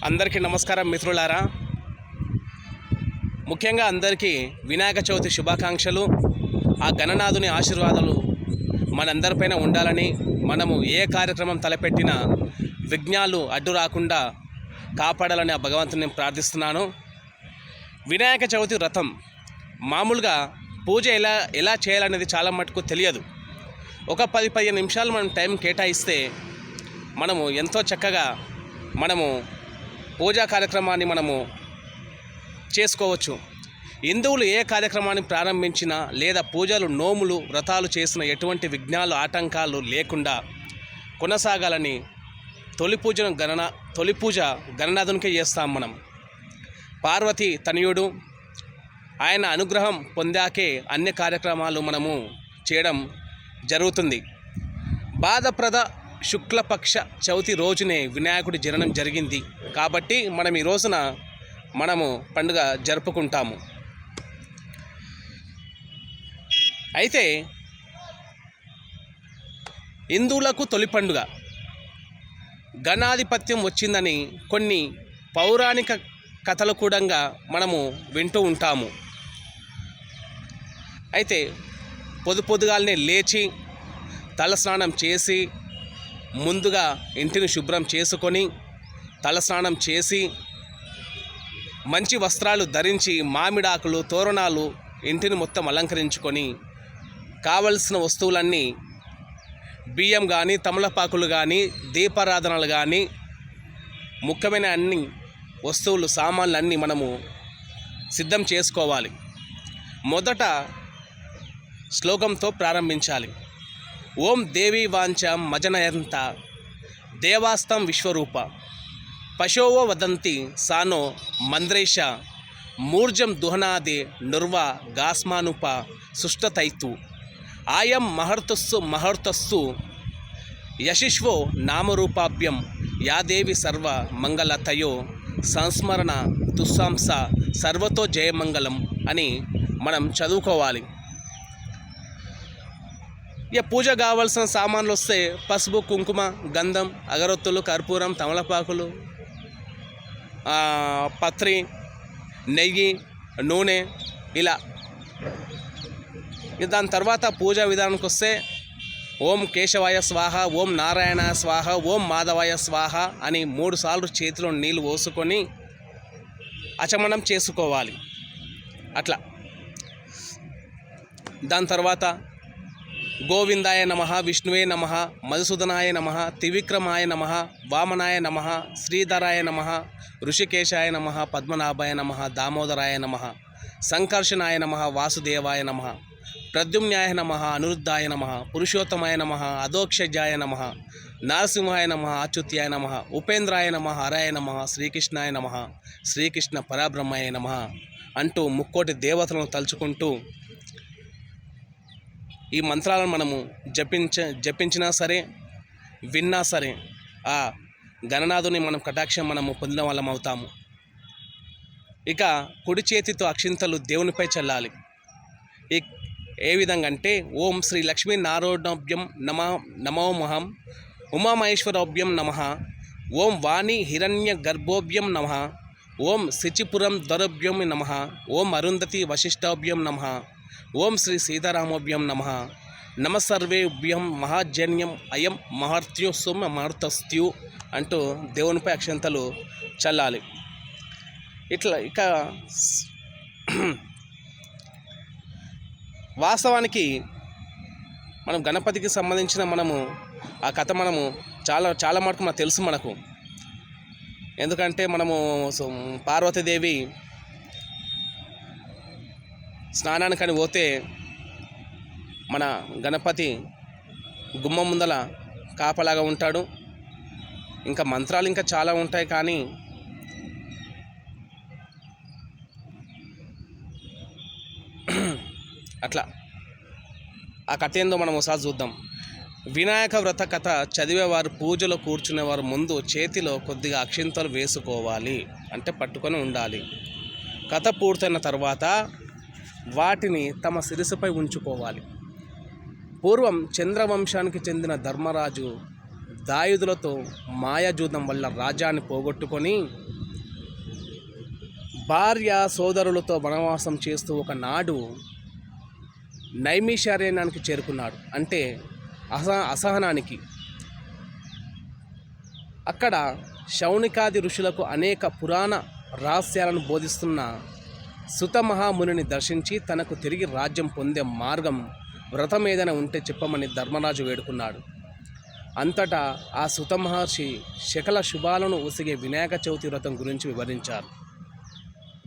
అందరికీ నమస్కారం మిత్రులారా. ముఖ్యంగా అందరికీ వినాయక చవితి శుభాకాంక్షలు. ఆ గణనాథుని ఆశీర్వాదాలు మనందరిపైన ఉండాలని, మనము ఏ కార్యక్రమం తలపెట్టినా విఘ్నాలు అడ్డు రాకుండా కాపాడాలని ఆ భగవంతుని నేను ప్రార్థిస్తున్నాను. వినాయక చవితి వ్రతం మామూలుగా పూజ ఎలా చేయాలనేది చాలా మటుకు తెలియదు. ఒక 10-15 నిమిషాలు మనం టైం కేటాయిస్తే మనము ఎంతో చక్కగా మనము పూజా కార్యక్రమాన్ని మనము చేసుకోవచ్చు. హిందువులు ఏ కార్యక్రమాన్ని ప్రారంభించినా లేదా పూజలు, నోములు, వ్రతాలు చేసిన ఎటువంటి విఘ్నాలు, ఆటంకాలు లేకుండా కొనసాగాలని తొలి పూజ గణనాథునికే చేస్తాం మనం. పార్వతి తనయుడు, ఆయన అనుగ్రహం పొందాకే అన్ని కార్యక్రమాలు మనము చేయడం జరుగుతుంది. బాధప్రద శుక్లపక్ష చవితి రోజునే వినాయకుడి జననం జరిగింది కాబట్టి మనం ఈ రోజున మనము పండుగ జరుపుకుంటాము. అయితే హిందువులకు తొలి పండుగ గణాధిపత్యం వచ్చిందని కొన్ని పౌరాణిక కథలు కూడా మనము వింటూ ఉంటాము. అయితే పొద్దుగాలనే లేచి తలస్నానం చేసి ముందుగా ఇంటిని శుభ్రం చేసుకొని తలస్నానం చేసి మంచి వస్త్రాలు ధరించి మామిడాకులు, తోరణాలు ఇంటిని మొత్తం అలంకరించుకొని కావలసిన వస్తువులన్నీ బియ్యం కానీ, తమలపాకులు కానీ, దీపారాధనలు కానీ, ముఖ్యమైన అన్ని వస్తువులు, సామాన్లు అన్నీ మనము సిద్ధం చేసుకోవాలి. మొదట శ్లోకంతో ప్రారంభించాలి. ఓం దేవీ వాంఛాం మజనయంత దేవాస్తం విశ్వరూప పశోవో వదంతి సానో మంద్రేష మూర్జం దుహనాదే నుర్వ గాస్మానుప సుష్టతైతు ఆయం మహర్తస్సు యశిష్వో నామరూపాభ్యం యాదేవి సర్వ మంగళతయో సంస్మరణ తుస్సాంస సర్వతో జయమంగళం అని మనం చదువుకోవాలి. ఇక పూజ కావాల్సిన సామాన్లు వస్తే పసుపు, కుంకుమ, గంధం, అగరొత్తులు, కర్పూరం, తమలపాకులు, పత్రి, నెయ్యి, నూనె, ఇలా. దాని తర్వాత పూజా విధానానికి వస్తే ఓం కేశవాయ స్వాహ, ఓం నారాయణ స్వాహ, ఓం మాధవాయ స్వాహ అని 3 సార్లు చేతిలో నీళ్ళు పోసుకొని అచమనం చేసుకోవాలి. అట్లా దాని తర్వాత గోవిందాయ నమః, విష్ణువే నమః, మధుసూదనాయ నమః, త్రివిక్రమాయ నమః, వామనాయ నమః, శ్రీధరాయ నమః, ఋషికేశాయ నమః, పద్మనాభాయ నమః, దామోదరాయ నమః, సంకర్షణాయ నమః, వాసుదేవాయ నమః, ప్రద్యుమ్నాయ నమః, అనిరుద్ధాయ నమః, పురుషోత్తమాయ నమః, అధోక్షజాయ నమః, నరసింహాయ నమః, అచ్యుత్యాయ నమః, ఉపేంద్రాయ నమః, హరాయ నమః, శ్రీకృష్ణాయ నమః, శ్రీకృష్ణ పరబ్రహ్మాయ నమః అంటూ ముక్కోటి దేవతలను తలుచుకుంటూ ఈ మంత్రాలను మనము జపించినా సరే, విన్నా సరే ఆ గణనాథుని మనం కటాక్షం మనము పొందిన వాళ్ళం అవుతాము. ఇక కుడి చేతితో అక్షింతలు దేవునిపై చల్లాలి. ఏ విధంగా అంటే ఓం శ్రీ లక్ష్మీ నారాయణాభ్యం నమోమహం, ఉమామహేశ్వరాభ్యం నమః, ఓం వాణి హిరణ్య గర్భోభ్యం నమః, ఓం శిచిపురం దొరభ్యం నమః, ఓం అరుంధతి వశిష్టాభ్యం నమః, ఓం శ్రీ సీతారామోభ్యం నమః, నమసర్వేభ్యం మహాజన్యం అయం మహర్త్యు సుమ మహర్తస్త్యు అంటూ దేవునిపై అక్షంతలు చల్లాలి. ఇట్లా ఇక వాస్తవానికి మనం గణపతికి సంబంధించిన ఆ కథ చాలా మటుకు మనకు తెలుసు మనకు. ఎందుకంటే మనము పార్వతీదేవి స్నానానికని పోతే మన గణపతి గుమ్మం ముందల కాపలాగా ఉంటాడు. ఇంకా మంత్రాలు ఇంకా చాలా ఉంటాయి, కానీ అట్లా ఆ కథ ఏందో మనం ఒకసారి చూద్దాం. వినాయక వ్రత కథ చదివేవారు, పూజలో కూర్చునేవారు ముందు చేతిలో కొద్దిగా అక్షింతలు వేసుకోవాలి, అంటే పట్టుకొని ఉండాలి. కథ పూర్తయిన తర్వాత వాటిని తమ శిరస్సుపై ఉంచుకోవాలి. పూర్వం చంద్రవంశానికి చెందిన ధర్మరాజు దాయుదులతో మాయాజూదం వల్ల రాజ్యాన్ని పోగొట్టుకొని భార్య సోదరులతో వనవాసం చేస్తూ ఒకనాడు నైమిషారణ్యానికి చేరుకున్నాడు. అంటే అసహనానికి. అక్కడ శౌనికాది ఋషులకు అనేక పురాణ రహస్యాలను బోధిస్తున్న సుత మహామునిని దర్శించి తనకు తిరిగి రాజ్యం పొందే మార్గం వ్రతం ఏదైనా ఉంటే చెప్పమని ధర్మరాజు వేడుకున్నాడు. అంతటా ఆ సుత మహర్షి శకల శుభాలను ఉసిగే వినాయక చవితి వ్రతం గురించి వివరించారు.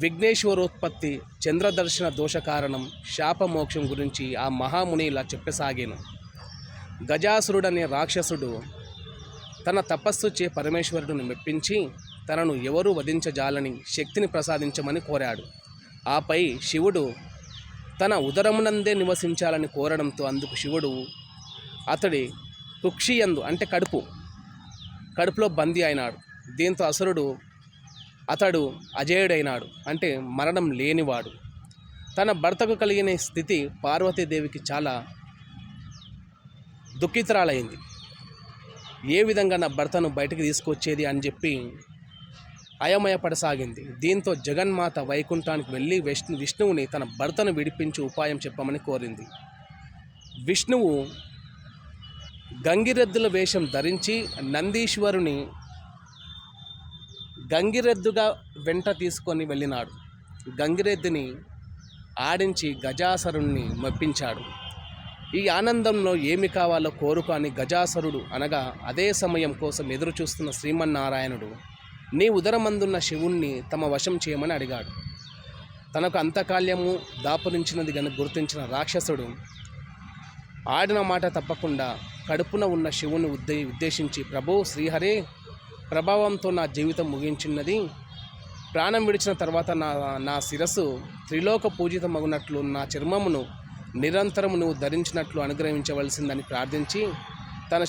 విఘ్నేశ్వరోత్పత్తి, చంద్రదర్శన దోష కారణం, శాపమోక్షం గురించి ఆ మహాముని ఇలా చెప్పసాగాను. గజాసురుడనే రాక్షసుడు తన తపస్సు చే పరమేశ్వరుడిని మెప్పించి తనను ఎవరూ వధించజాలని శక్తిని ప్రసాదించమని కోరాడు. ఆపై శివుడు తన ఉదరమునందే నివసించాలని కోరడంతో అందుకు శివుడు అతడి కుక్షియందు అంటే కడుపులో బందీ అయినాడు. దీంతో అతడు అజేయుడైనాడు, అంటే మరణం లేనివాడు. తన భర్తకు కలిగిన స్థితి పార్వతీదేవికి చాలా దుఃఖితురాలైంది. ఏ విధంగా నా భర్తను బయటికి తీసుకొచ్చేది అని చెప్పి అయమయపడసాగింది. దీంతో జగన్మాత వైకుంఠానికి వెళ్ళి విష్ణువుని తన భర్తను విడిపించి ఉపాయం చెప్పమని కోరింది. విష్ణువు గంగిరెద్దుల వేషం ధరించి నందీశ్వరుని గంగిరెద్దుగా వెంట తీసుకొని వెళ్ళినాడు. గంగిరెద్దుని ఆడించి గజాసురుణ్ణి మెప్పించాడు. ఈ ఆనందంలో ఏమి కావాలో కోరుకొని గజాసురుడు అనగా అదే సమయం కోసం ఎదురు చూస్తున్న శ్రీమన్నారాయణుడు నీ ఉదరమందున్న శివుణ్ణి తమ వశం చేయమని అడిగాడు. తనకు అంతకాల్యము దాపురించినది గని గుర్తించిన రాక్షసుడు ఆడిన మాట తప్పకుండా కడుపున ఉన్న శివుని ఉద్దేశించి ప్రభు శ్రీహరే, ప్రభావంతో నా జీవితం ముగించినది. ప్రాణం విడిచిన తర్వాత నా శిరస్సు త్రిలోక పూజితమగునట్లు నా చర్మమును నిరంతరము నువ్వు ధరించినట్లు అనుగ్రహించవలసిందని ప్రార్థించి తన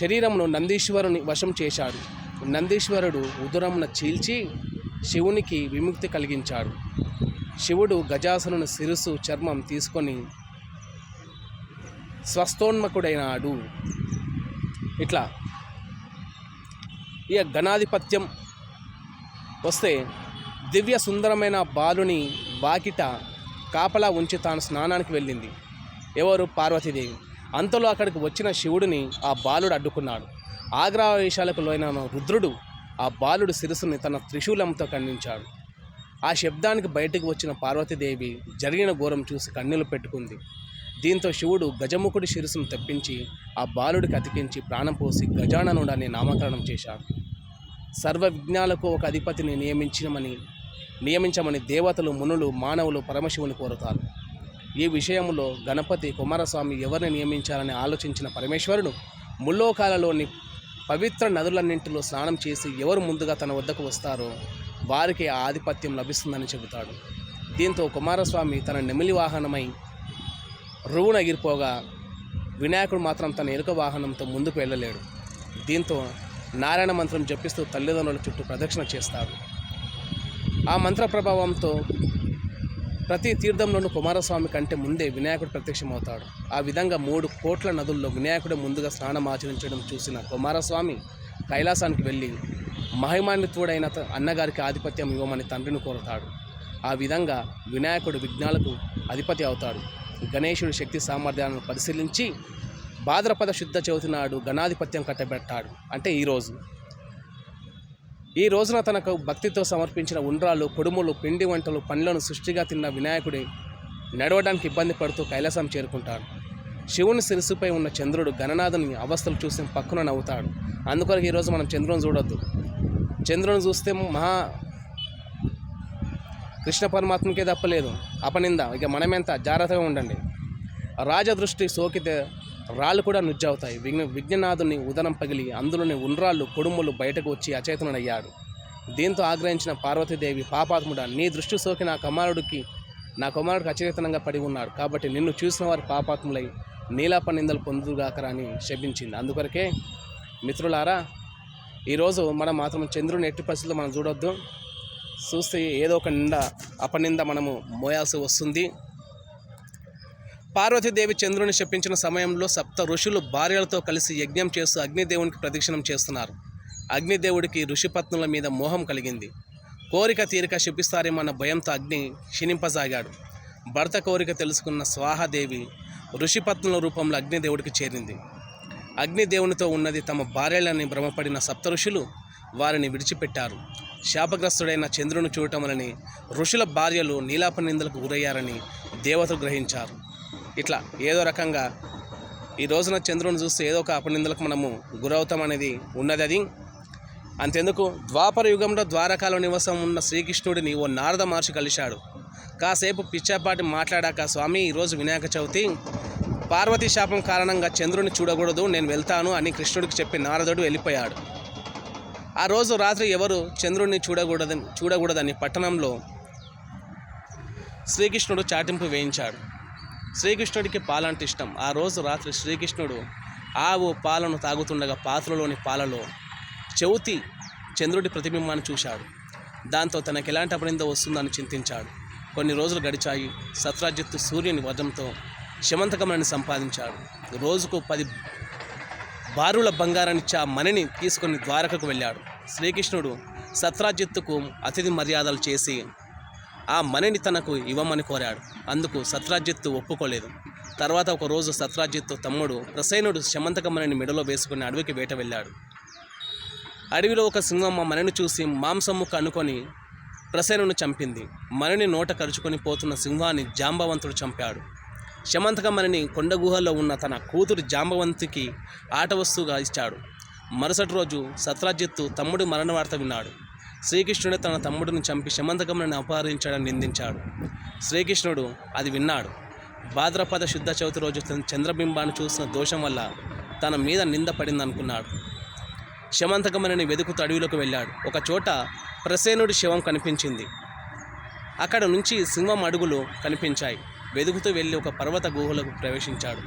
శరీరమును నందీశ్వరుని వశం చేశాడు. నందీశ్వరుడు ఉదరమున చీల్చి శివునికి విముక్తి కలిగించాడు. శివుడు గజాసురుని శిరస్సు చర్మం తీసుకొని స్వస్థోన్మకుడైనాడు. ఇట్లా ఇక గణాధిపత్యం వస్తే దివ్య సుందరమైన బాలుని వాకిట కాపలా ఉంచి తాను స్నానానికి వెళ్ళింది. ఎవరు? పార్వతీదేవి. అంతలో అక్కడికి వచ్చిన శివుడిని ఆ బాలుడు అడ్డుకున్నాడు. ఆగ్రహవేశాలకు లోనైన రుద్రుడు ఆ బాలుడు శిరస్సుని తన త్రిశూలంతో ఖండించాడు. ఆ శబ్దానికి బయటకు వచ్చిన పార్వతీదేవి జరిగిన ఘోరం చూసి కన్నీళ్లు పెట్టుకుంది. దీంతో శివుడు గజముఖుడి శిరస్సును తెప్పించి ఆ బాలుడికి అతికించి ప్రాణం పోసి గజాననుడు అనే నామకరణం చేశాడు. సర్వ విఘ్నాలకు ఒక అధిపతిని నియమించమని దేవతలు, మునులు, మానవులు పరమశివుని కోరుతారు. ఈ విషయంలో గణపతి, కుమారస్వామి ఎవరిని నియమించాలని ఆలోచించిన పరమేశ్వరుడు ముల్లోకాలలోని పవిత్ర నదులన్నింటిలో స్నానం చేసి ఎవరు ముందుగా తన వద్దకు వస్తారో వారికి ఆ ఆధిపత్యం లభిస్తుందని చెబుతాడు. దీంతో కుమారస్వామి తన నెమిలి వాహనమై రువున ఎగిరిపోగా వినాయకుడు మాత్రం తన ఎలుక వాహనంతో ముందుకు వెళ్ళలేడు. దీంతో నారాయణ మంత్రం జపిస్తూ తల్లిదండ్రుల చుట్టూ ప్రదక్షిణ చేస్తాడు. ఆ మంత్ర ప్రభావంతో ప్రతి తీర్థంలోనూ కుమారస్వామి కంటే ముందే వినాయకుడు ప్రత్యక్షమవుతాడు. ఆ విధంగా 3 కోట్ల నదుల్లో వినాయకుడు ముందుగా స్నానం ఆచరించడం చూసిన కుమారస్వామి కైలాసానికి వెళ్ళి మహిమాన్వితుడైన అన్నగారికి ఆధిపత్యం ఇవ్వమని తండ్రిని కోరుతాడు. ఆ విధంగా వినాయకుడు విఘ్నాలకు అధిపతి అవుతాడు. గణేశుడి శక్తి సామర్థ్యాలను పరిశీలించి భాద్రపద శుద్ధ చవితి నాడు గణాధిపత్యం కట్టబెట్టాడు. అంటే ఈ రోజున తనకు భక్తితో సమర్పించిన ఉండ్రాలు, కుడుములు, పిండి వంటలు, పండ్లను సృష్టిగా తిన్న వినాయకుడి నడవడానికి ఇబ్బంది పడుతూ కైలాసం చేరుకుంటాడు. శివుని శిరస్సుపై ఉన్న చంద్రుడు గణనాథుని అవస్థలు చూసి పక్కన నవ్వుతాడు. అందుకొరకు ఈరోజు మనం చంద్రుని చూడొద్దు. చంద్రుని చూస్తే కృష్ణ పరమాత్మకే తప్పలేదు అపనింద. ఇక మనమెంత జాగ్రత్తగా ఉండండి. రాజదృష్టి సోకితే రాళ్ళు కూడా నుజ్జవుతాయి. విఘ్ననాథుని ఉదరం పగిలి అందులోని ఉండ్రాళ్ళు, కొడుములు బయటకు వచ్చి అచేతనుడయ్యాడు. దీంతో ఆగ్రహించిన పార్వతీదేవి, పాపాత్ముడా, నీ దృష్టి సోకి నా కుమారుడికి అచేతనంగా పడి ఉన్నాడు. కాబట్టి నిన్ను చూసిన వారు పాపాత్ములై నీలాప నిందలు పొందుగాకరా అని శపించింది. అందుకొరకే మిత్రులారా, ఈరోజు మనం మాత్రం చంద్రుని ఎట్టి పరిస్థితుల్లో మనం చూడొద్దు. చూస్తే ఏదో ఒక అపనింద మనము మోయాల్సి వస్తుంది. పార్వతీదేవి చంద్రుని శపించిన సమయంలో సప్త ఋషులు భార్యలతో కలిసి యజ్ఞం చేస్తూ అగ్నిదేవునికి ప్రదక్షిణం చేస్తున్నారు. అగ్నిదేవుడికి ఋషిపత్నుల మీద మోహం కలిగింది. కోరిక తీరిక శపిస్తారేమన్న భయంతో అగ్ని క్షీణింపసాగాడు. భర్త కోరిక తెలుసుకున్న స్వాహాదేవి ఋషిపత్నుల రూపంలో అగ్నిదేవుడికి చేరింది. అగ్నిదేవునితో ఉన్నది తమ భార్యలని భ్రమపడిన సప్త ఋషులు వారిని విడిచిపెట్టారు. శాపగ్రస్తుడైన చంద్రుని చూడటం వలని ఋషుల భార్యలు నీలాపనిందలకు గురయ్యారని దేవతలు గ్రహించారు. ఇట్లా ఏదో రకంగా ఈ రోజున చంద్రుని చూస్తే ఏదో ఒక అపనిందలకు మనము గురవుతాం అనేది ఉన్నది. అది అంతెందుకు, ద్వాపర యుగంలో ద్వారకాలో నివాసం ఉన్న శ్రీకృష్ణుడిని ఓ నారద మహర్షి కలిశాడు. కాసేపు పిచ్చాపాటి మాట్లాడాక, స్వామి ఈరోజు వినాయక చవితి, పార్వతీ శాపం కారణంగా చంద్రుని చూడకూడదు, నేను వెళ్తాను అని కృష్ణుడికి చెప్పి నారదుడు వెళ్ళిపోయాడు. ఆ రోజు రాత్రి ఎవరు చంద్రుడిని చూడకూడదని పట్టణంలో శ్రీకృష్ణుడు చాటింపు వేయించాడు. శ్రీకృష్ణుడికి పాలంటే ఇష్టం. ఆ రోజు రాత్రి శ్రీకృష్ణుడు ఆవు పాలను తాగుతుండగా పాత్రలోని పాలలో చవితి చంద్రుడి ప్రతిబింబాన్ని చూశాడు. దాంతో తనకు ఎలాంటి అపనింద వస్తుందని చింతించాడు. కొన్ని రోజులు గడిచాయి. సత్రాజిత్తు సూర్యుని వజ్రంతో శమంతకమణిని సంపాదించాడు. రోజుకు 10 బారుల బంగారాన్నిచ్చి ఆ మణిని తీసుకొని ద్వారకకు వెళ్ళాడు. శ్రీకృష్ణుడు సత్రాజిత్తుకు అతిథి మర్యాదలు చేసి ఆ మణిని తనకు ఇవ్వమని కోరాడు. అందుకు సత్రాజిత్తు ఒప్పుకోలేదు. తర్వాత ఒకరోజు సత్రాజిత్తు తమ్ముడు ప్రసేనుడు శమంతకమణిని మెడలో వేసుకుని అడవికి వేట వెళ్ళాడు. అడవిలో ఒక సింహం ఆ మణిని చూసి మాంసముక్క అనుకొని ప్రసేనుని చంపింది. మణిని నోట కరుచుకొని పోతున్న సింహాన్ని జాంబవంతుడు చంపాడు. శమంతకమణిని కొండ గుహలో ఉన్న తన కూతురు జాంబవంతికి ఆట వస్తువుగా ఇచ్చాడు. మరుసటి రోజు సత్రాజిత్తు తమ్ముడి మరణ వార్త విన్నాడు. శ్రీకృష్ణుడే తన తమ్ముడిని చంపి శమంతకమణిని అపహరించాడని నిందించాడు. శ్రీకృష్ణుడు అది విన్నాడు. భాద్రపద శుద్ధ చవితి రోజు చంద్రబింబాన్ని చూసిన దోషం వల్ల తన మీద నింద పడిందనుకున్నాడు. శమంతకమణిని వెతుకుతూ అడవిలోకి వెళ్ళాడు. ఒక చోట ప్రసేనుడి శవం కనిపించింది. అక్కడ నుంచి సింహం అడుగులు కనిపించాయి. వెతుకుతూ వెళ్ళి ఒక పర్వత గుహలకు ప్రవేశించాడు.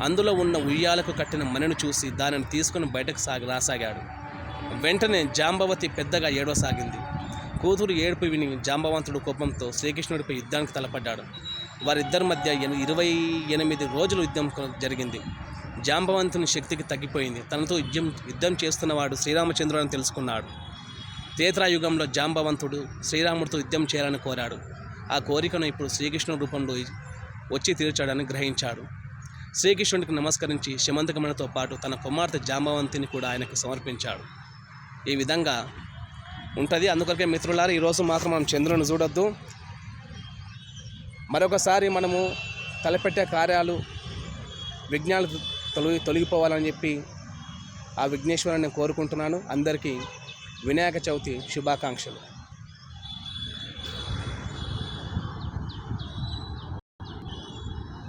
అందులో ఉన్న ఉయ్యాలకు కట్టిన మణిని చూసి దానిని తీసుకుని బయటకు రాసాగాడు. వెంటనే జాంబవతి పెద్దగా ఏడవసాగింది. కూతురు ఏడుపు విని జాంబవంతుడు కోపంతో శ్రీకృష్ణుడిపై యుద్ధానికి తలపడ్డాడు. వారిద్దరి మధ్య 28 రోజులు యుద్ధం జరిగింది. జాంబవంతుని శక్తికి తగ్గిపోయింది. తనతో యుద్ధం చేస్తున్నవాడు శ్రీరామచంద్రుడు అని తెలుసుకున్నాడు. త్రేతాయుగంలో జాంబవంతుడు శ్రీరాముడితో యుద్ధం చేయాలని కోరాడు. ఆ కోరికను ఇప్పుడు శ్రీకృష్ణుడి రూపంలో వచ్చి తీర్చాడని గ్రహించాడు. శ్రీకృష్ణుడికి నమస్కరించి శమంతకమణితో పాటు తన కుమార్తె జాంబవంతిని కూడా ఆయనకు సమర్పించాడు. ఈ విధంగా ఉంటుంది. అందుకొరకే మిత్రులారా, ఈరోజు మాత్రం మనం చంద్రుని చూడొద్దు. మరొకసారి మనము తలపెట్టే కార్యాలు విఘ్నాలు తొలగిపోవాలని చెప్పి ఆ విఘ్నేశ్వరుని కోరుకుంటున్నాను. అందరికీ వినాయక చవితి శుభాకాంక్షలు.